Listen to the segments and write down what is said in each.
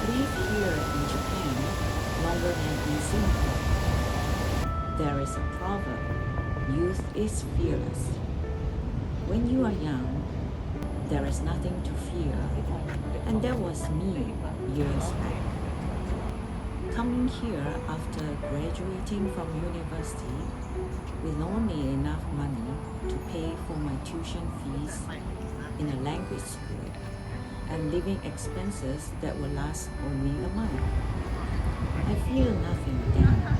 live here in Japan longer than in Singapore. There is a proverb, youth is fearless. When you are young, there is nothing to fear, and that was me years back. Coming here after graduating from university with only enough money to pay for my tuition fees in a language school and living expenses that will last only a month. I feel nothing then.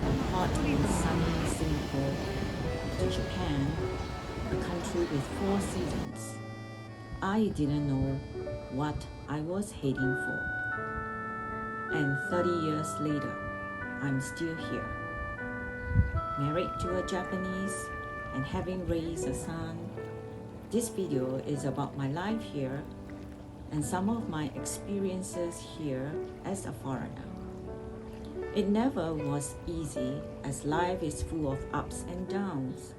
From hot and sunny Singapore to Japan, a country with 4 seasons, I didn't know what I was heading for. And 30 years later, I'm still here. Married to a Japanese and having raised a son, this video is about my life here and some of my experiences here as a foreigner. It never was easy as life is full of ups and downs.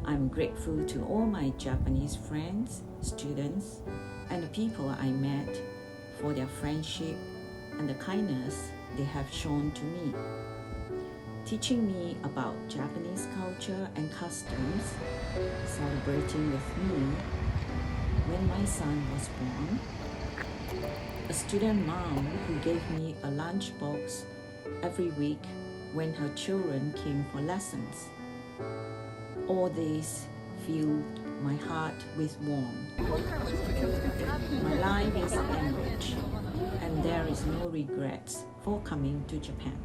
I'm grateful to all my Japanese friends, students, and the people I met for their friendship and the kindness they have shown to me, teaching me about Japanese culture and customs, celebrating with me when my son was born, a student mom who gave me a lunchbox every week when her children came for lessons. All this filled my heart with warmth. My life is enriched, and there is no regrets for coming to Japan.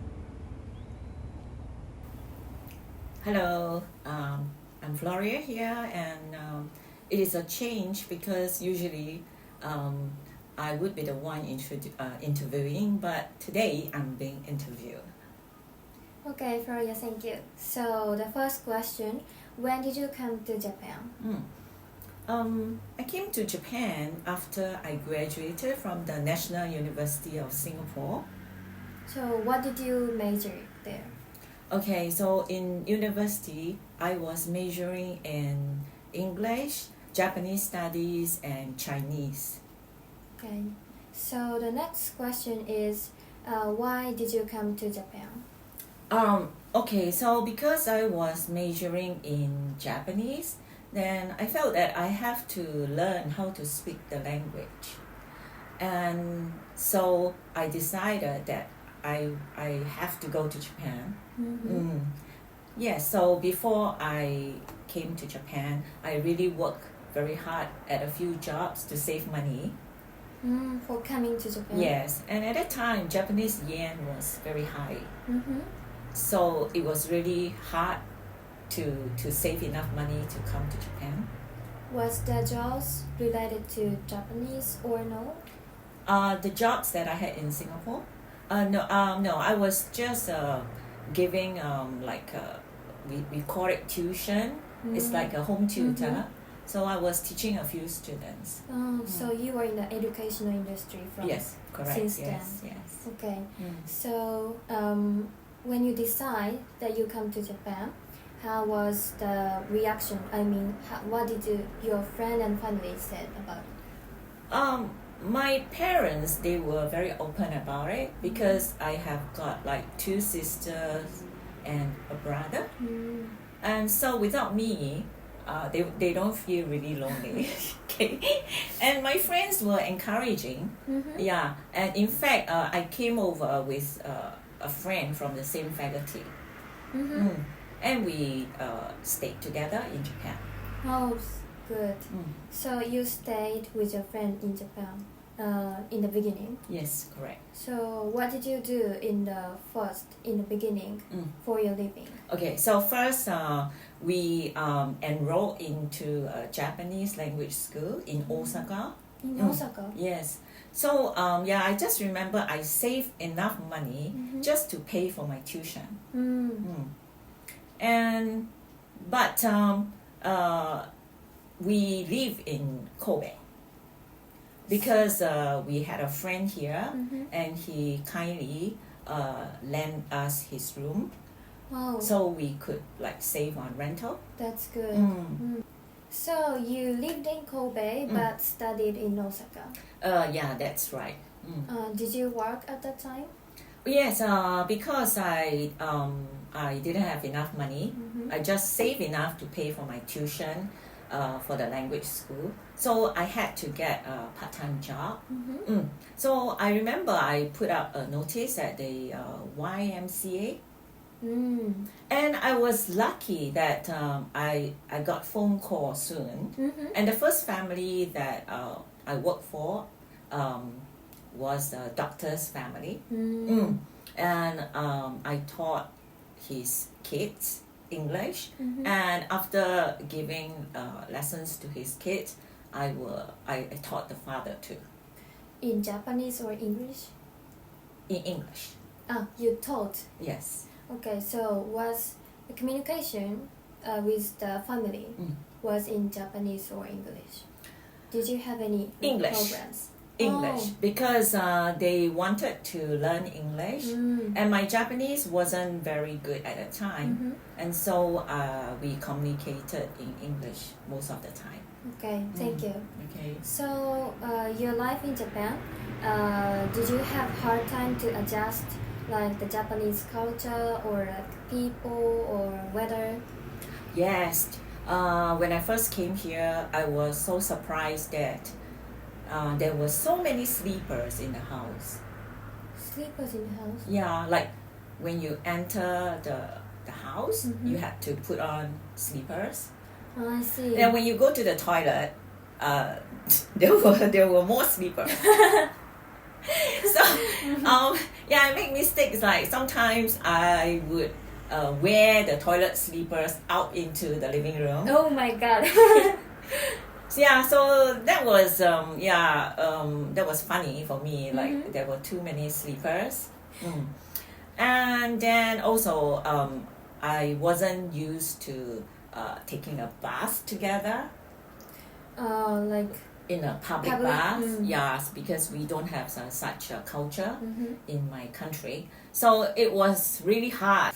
Hello, I'm Froelia here, and it is a change because usually I would be the one interviewing, but today I'm being interviewed. Okay, Froelia, thank you. So the first question, when did you come to Japan? I came to Japan after I graduated from the National University of Singapore. So what did you major there? Okay, so in university, I was majoring in English, Japanese studies, and Chinese. Okay, so the next question is, why did you come to Japan? Okay, so because I was majoring in Japanese, then I felt that I have to learn how to speak the language. And so I decided that I have to go to Japan. Yes, so before I came to Japan, I really worked very hard at a few jobs to save money. For coming to Japan? Yes, and at that time, Japanese yen was very high. So it was really hard to save enough money to come to Japan. Was the jobs related to Japanese or no? The jobs that I had in Singapore? No, I was just giving we call it tuition. It's like a home tutor. So I was teaching a few students. So you were in the educational industry from Yes, correct. since Yes, then? yes. Okay. So when you decide that you come to Japan, how was the reaction? I mean, what did your friend and family said about it? My parents, they were very open about it because I have got like 2 sisters and a brother. And so without me, they don't feel really lonely. Okay, and my friends were encouraging. Yeah, and in fact, I came over with a friend from the same faculty, and we stayed together in Japan. Oh, good. So you stayed with your friend in Japan in the beginning? Yes, correct. So what did you do in the beginning for your living? Okay, so first we enrolled into a Japanese language school in Osaka. In Osaka? Yes. So I just remember I saved enough money just to pay for my tuition. But we live in Kobe because we had a friend here and he kindly lent us his room. Oh, So we could like save on rental. that's good. So you lived in Kobe but studied in Osaka. Yeah, that's right. Did you work at that time? Yes, because I didn't have enough money. I just saved enough to pay for my tuition for the language school. So I had to get a part-time job. So I remember I put up a notice at the YMCA. And I was lucky that I got phone call soon. And the first family that I worked for was a doctor's family. And I taught his kids English. And after giving lessons to his kids, I taught the father too. In Japanese or English? In English. You taught? Yes. Okay, so was the communication with the family was in Japanese or English? Did you have any English. programs? English, because they wanted to learn English, and my Japanese wasn't very good at the time, and so we communicated in English most of the time. Okay, thank you. Okay. So your life in Japan, did you have hard time to adjust like the Japanese culture or people or weather? Yes. When I first came here, I was so surprised that there were so many sleepers in the house. Sleepers in the house? Yeah, like when you enter the house, you had to put on sleepers. Oh, I see. And when you go to the toilet, there were more sleepers. So I make mistakes. Like sometimes I would wear the toilet sleepers out into the living room. Oh my god. So that was that was funny for me. Like there were too many sleepers. And then also I wasn't used to taking a bath together. Like in a public bath, yes, because we don't have such a culture in my country. So it was really hard.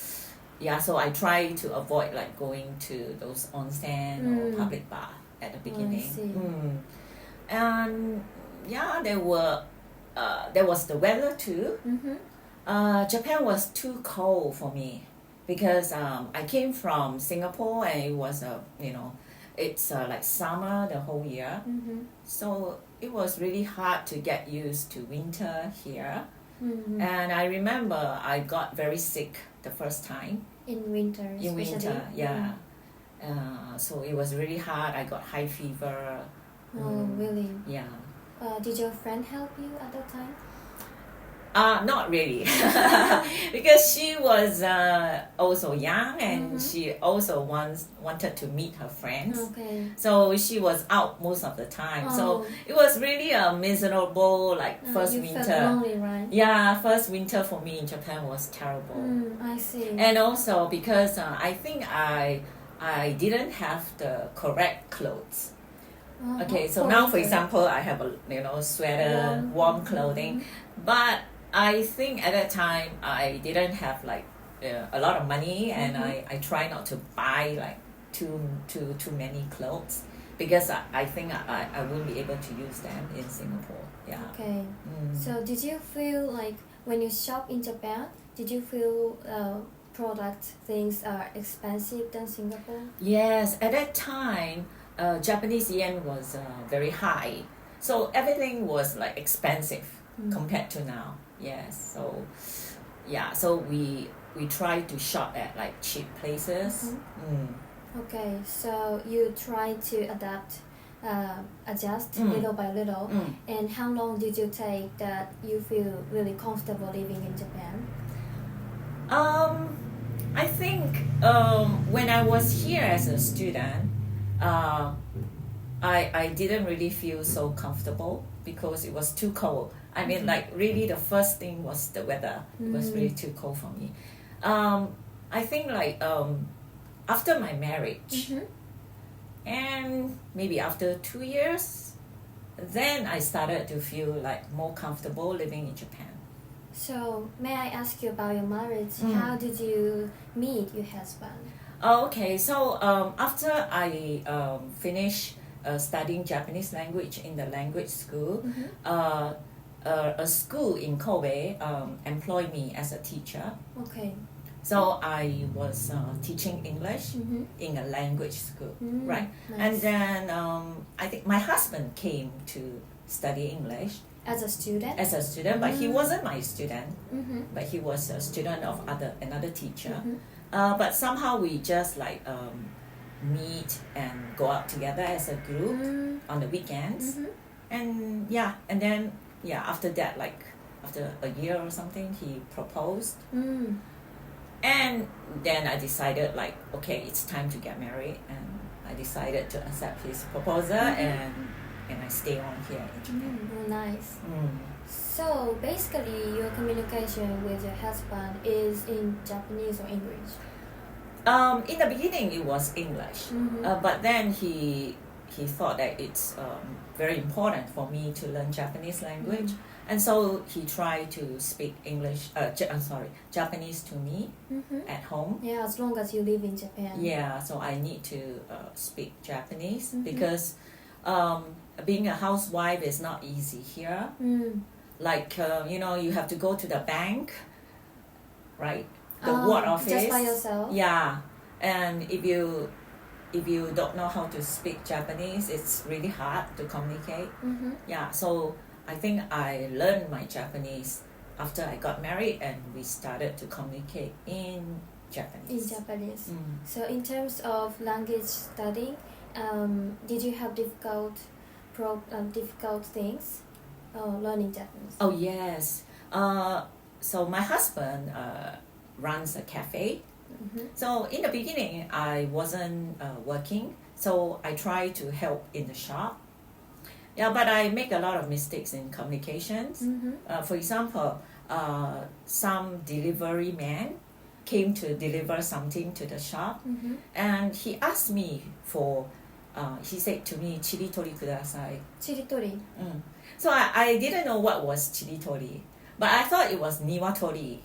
Yeah, so I try to avoid like going to those onsen or public bath at the beginning. And there was the weather too. Japan was too cold for me because I came from Singapore and it was it's like summer the whole year. So it was really hard to get used to winter here. And I remember I got very sick the first time. In winter, in winter, yeah. So it was really hard. I got high fever. Oh, really? Yeah. Did your friend help you at that time? Not really, because she was also young and she also wanted to meet her friends. Okay. So she was out most of the time. So it was really a miserable first you winter. Felt lonely, right? Yeah, first winter for me in Japan was terrible. I see. And also because I think I didn't have the correct clothes. Okay, so now for example I have a sweater, warm clothing, but I think at that time I didn't have a lot of money, and I try not to buy too many clothes because I think I won't be able to use them in Singapore. Yeah. Okay. So did you feel like when you shop in Japan, did you feel product things are expensive than Singapore? Yes, at that time Japanese yen was very high, so everything was expensive compared to now. Yes, so we try to shop at cheap places. Okay, so you try to adjust little by little. And how long did you take that you feel really comfortable living in Japan? I think when I was here as a student, I didn't really feel so comfortable because it was too cold. I mean, really the first thing was the weather. It was really too cold for me. I think after my marriage, and maybe after 2 years, then I started to feel more comfortable living in Japan. So may I ask you about your marriage? How did you meet your husband? Okay, so after I finished studying Japanese language in the language school, a school in Kobe employed me as a teacher. Okay. So I was teaching English in a language school, right? Nice. And then I think my husband came to study English As a student? as a student, but he wasn't my student, Mm-hmm. but he was a student of another teacher. But somehow we just like meet and go out together as a group on the weekends. And then after that, like after a year or something, he proposed. And then I decided like, okay, it's time to get married, and I decided to accept his proposal and I stay on here in Japan. Oh, nice. So basically, your communication with your husband is in Japanese or English? In the beginning, it was English, but then he thought that it's very important for me to learn Japanese language, and so he tried to speak Japanese to me at home. Yeah, as long as you live in Japan. Yeah, so I need to speak Japanese because being a housewife is not easy here. Like you have to go to the bank, right? The ward office. Just by yourself? Yeah, and if you don't know how to speak Japanese, it's really hard to communicate. Yeah, so I think I learned my Japanese after I got married, and we started to communicate in Japanese. In Japanese. So in terms of language studying, did you have difficult things learning Japanese? Oh yes. So my husband runs a cafe. So in the beginning, I wasn't working, so I tried to help in the shop. Yeah, but I make a lot of mistakes in communications. For example, some delivery man came to deliver something to the shop, and he asked me for, he said to me, "Chiritori kudasai." Chiritori. So I didn't know what was chiritori, but I thought it was niwatori.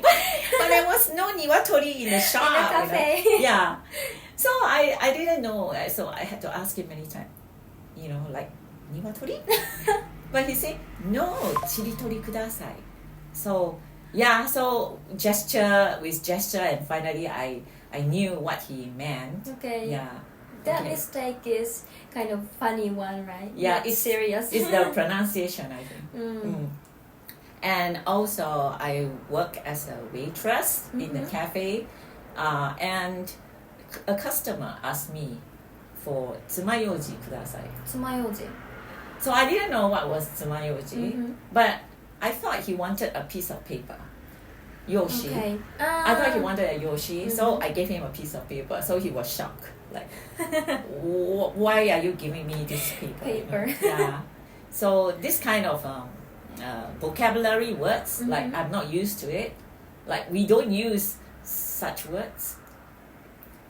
But there was no niwatori in the shop. In the cafe. Yeah. So I didn't know. So I had to ask him many times, like, niwatori? But he said, no, chiritori kudasai. So, so gesture, and finally I knew what he meant. Okay. Yeah. That mistake is kind of funny one, right? Yeah, Not it's serious. It's the pronunciation, I think. And also, I work as a waitress in the cafe, and a customer asked me for tsumayoji kudasai. Tsumayoji. So I didn't know what was tsumayoji, but I thought he wanted a piece of paper, yoshi. Okay. I thought he wanted a yoshi, so I gave him a piece of paper. So he was shocked, like, why are you giving me this paper? Yeah. So this kind of vocabulary words, like I'm not used to it. Like we don't use such words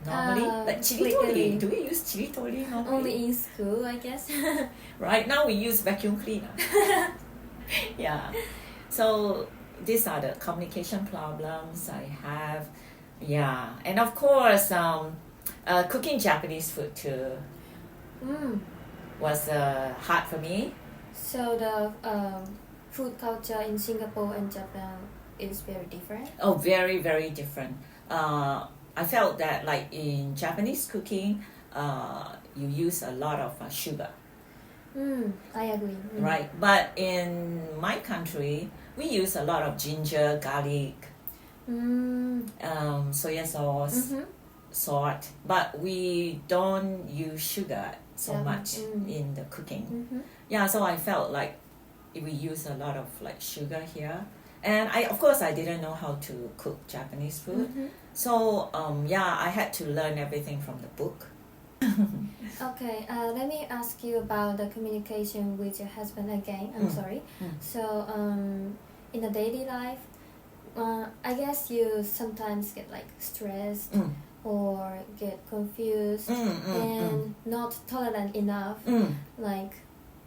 normally. Like chiritori, do we use chiritori normally? Only in school, I guess. Right now we use vacuum cleaner. Yeah. So these are the communication problems I have. Yeah, and of course, cooking Japanese food too was hard for me. So the food culture in Singapore and Japan is very different? Oh, very, very different. I felt that like in Japanese cooking, you use a lot of sugar. I agree. Right, but in my country, we use a lot of ginger, garlic, soya sauce, salt, but we don't use sugar so much in the cooking. Yeah, so I felt like we use a lot of like sugar here, and of course I didn't know how to cook Japanese food. So I had to learn everything from the book. Okay, let me ask you about the communication with your husband again. I'm sorry. So in the daily life, I guess you sometimes get like stressed or get confused and not tolerant enough, like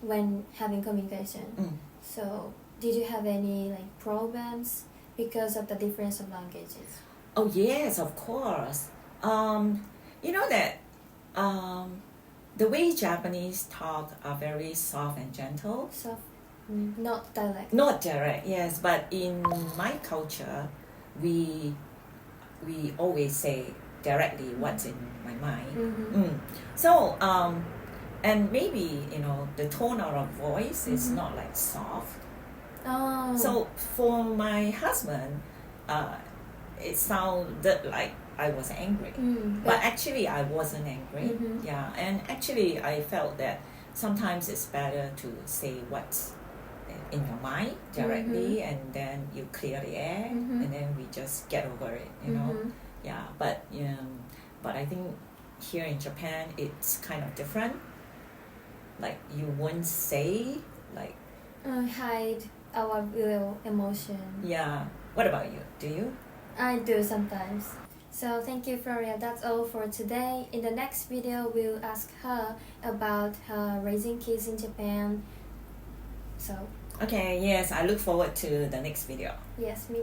when having communication. So did you have any like problems because of the difference of languages? Oh yes, of course. You know that the way Japanese talk are very soft and gentle. Soft. Not direct. Not direct, yes, but in my culture, we always say directly what's in my mind. So, and maybe the tone of our voice is not like soft. Oh. So for my husband, it sounded like I was angry, but actually I wasn't angry. Yeah, and actually I felt that sometimes it's better to say what's in your mind directly, and then you clear the air, and then we just get over it. Yeah, but I think here in Japan it's kind of different. Like you won't say like hide our real emotion. Yeah. What about you? Do you? I do sometimes. So thank you, Floria. That's all for today. In the next video, we'll ask her about her raising kids in Japan. So Okay. Yes, I look forward to the next video. yes, me